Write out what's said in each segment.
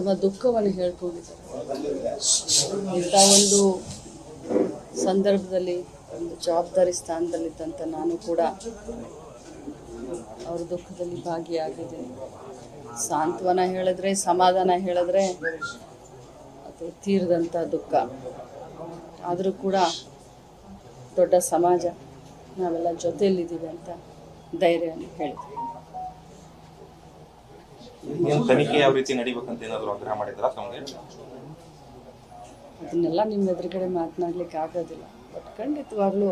ತಮ್ಮ ದುಃಖವನ್ನು ಹೇಳ್ಕೊಂಡಿದ್ದಾರೆ. ಇಂಥ ಒಂದು ಸಂದರ್ಭದಲ್ಲಿ ಒಂದು ಜವಾಬ್ದಾರಿ ಸ್ಥಾನದಲ್ಲಿದ್ದಂಥ ನಾನು ಕೂಡ ಅವ್ರ ದುಃಖದಲ್ಲಿ ಭಾಗಿಯಾಗಿದ್ದೀನಿ. ಸಾಂತ್ವನ ಹೇಳಿದ್ರೆ, ಸಮಾಧಾನ ಹೇಳಿದ್ರೆ ಅದು ತೀರಿದಂಥ ದುಃಖ. ಆದರೂ ಕೂಡ ದೊಡ್ಡ ಸಮಾಜ, ನಾವೆಲ್ಲ ಜೊತೆಯಲ್ಲಿದ್ದೀವಿ ಅಂತ ಧೈರ್ಯವನ್ನು ಹೇಳಿದ್ವಿ. ತನಿಖೆ ಯಾವ ರೀತಿ ನಡಿಬೇಕಂತ ಏನಾದರೂ ಆಗ್ರಹ ಮಾಡಿದ್ರಾ ತಮಗೆ? ಅದನ್ನೆಲ್ಲ ನಿಮ್ಮ ಎದುರುಗಡೆ ಮಾತನಾಡ್ಲಿಕ್ಕೆ ಆಗೋದಿಲ್ಲ. ಬಟ್ ಖಂಡಿತವಾಗ್ಲೂ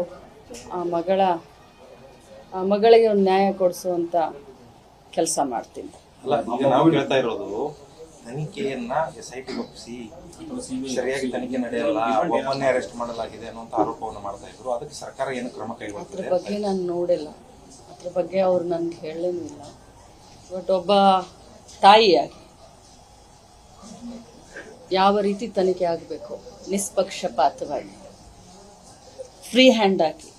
ಆ ಮಗಳಿಗೆ ಒಂದು ನ್ಯಾಯ ಕೊಡಿಸುವಂಥ ಕೆಲಸ ಮಾಡ್ತೀನಿ. ಅಲ್ಲ, ಈಗ ನಾವು ಹೇಳ್ತಾ ಇರೋದು ತನಿಖೆಯನ್ನ SIT ಒಪ್ಪಿಸಿ ಸರಿಯಾಗಿ ತನಿಖೆ ನಡೆಯಲ್ಲ, ಒಬ್ಬನ್ನೇ ಅರೆಸ್ಟ್ ಮಾಡಲಾಗಿದೆ ಅನ್ನುವಂಥ ಆರೋಪವನ್ನು ಮಾಡ್ತಾ ಇದ್ರು. ಅದಕ್ಕೆ ಸರ್ಕಾರ ಏನು ಕ್ರಮ ಕೈಗೊಳ್ಳುತ್ತದೆ? ಅದ್ರ ಬಗ್ಗೆ ನಾನು ನೋಡಿಲ್ಲ, ಅದ್ರ ಬಗ್ಗೆ ಅವ್ರು ನನಗೆ ಹೇಳೇನೂ ಇಲ್ಲ. ಬಟ್ ಒಬ್ಬ ತಾಯಿಯಾಗಿ ಯಾವ ರೀತಿ ತನಿಖೆ ಆಗಬೇಕು, ನಿಷ್ಪಕ್ಷಪಾತವಾಗಿ, ಫ್ರೀ ಹ್ಯಾಂಡ್ ಆಗಿ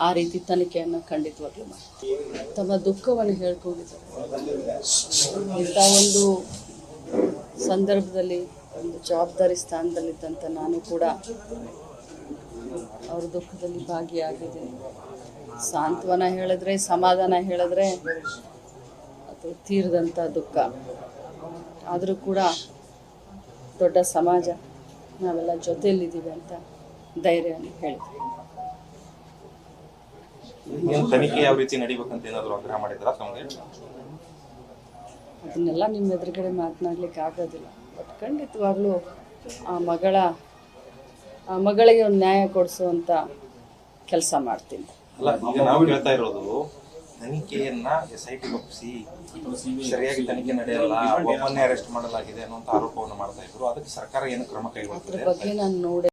ಆ ರೀತಿ ತನಿಖೆಯನ್ನು ಖಂಡಿತವಾಗ್ಲೂ ಮಾಡ್ತೀವಿ. ತಮ್ಮ ದುಃಖವನ್ನು ಹೇಳ್ಕೊಂಡಿದ್ದಾರೆ. ಇಂಥ ಒಂದು ಸಂದರ್ಭದಲ್ಲಿ ಒಂದು ಜವಾಬ್ದಾರಿ ಸ್ಥಾನದಲ್ಲಿದ್ದಂಥ ನಾನು ಕೂಡ ಅವ್ರ ದುಃಖದಲ್ಲಿ ಭಾಗಿಯಾಗಿದ್ದೀನಿ. ಸಾಂತ್ವನ ಹೇಳಿದ್ರೆ, ಸಮಾಧಾನ ಹೇಳಿದ್ರೆ ಅದು ತೀರಿದಂಥ ದುಃಖ. ಆದರೂ ಕೂಡ ದೊಡ್ಡ ಸಮಾಜ, ನಾವೆಲ್ಲ ಜೊತೆಯಲ್ಲಿದ್ದೀವಿ ಅಂತ ಧೈರ್ಯವನ್ನು ಹೇಳಿದ್ವಿ. ತನಿಖೆ ಯಾವ ರೀತಿ ನಡಿಬೇಕಂತ ಏನಾದರೂ ಆಗ್ರಹ ಮಾಡಿದ್ರಾ ತಮಗೆ? ಅದನ್ನೆಲ್ಲ ನಿಮ್ಮ ಎದುರುಗಡೆ ಮಾತನಾಡ್ಲಿಕ್ಕೆ ಆಗೋದಿಲ್ಲ. ಬಟ್ ಖಂಡಿತವಾಗ್ಲೂ ಆ ಮಗಳಿಗೆ ಒಂದು ನ್ಯಾಯ ಕೊಡಿಸುವಂಥ ಕೆಲಸ ಮಾಡ್ತೀನಿ. ಅಲ್ಲ, ಈಗ ನಾವು ಹೇಳ್ತಾ ಇರೋದು ತನಿಖೆಯನ್ನ SIT ಒಪ್ಪಿಸಿ ಸರಿಯಾಗಿ ತನಿಖೆ ನಡೆಯಲ್ಲ, ಒಬ್ಬನ್ನೇ ಅರೆಸ್ಟ್ ಮಾಡಲಾಗಿದೆ ಅನ್ನುವಂಥ ಆರೋಪವನ್ನು ಮಾಡ್ತಾ ಇದ್ರು. ಅದಕ್ಕೆ ಸರ್ಕಾರ ಏನು ಕ್ರಮ ಕೈಗೊಳ್ಳುತ್ತದೆ? ಅದ್ರ ಬಗ್ಗೆ ನಾನು ನೋಡಿ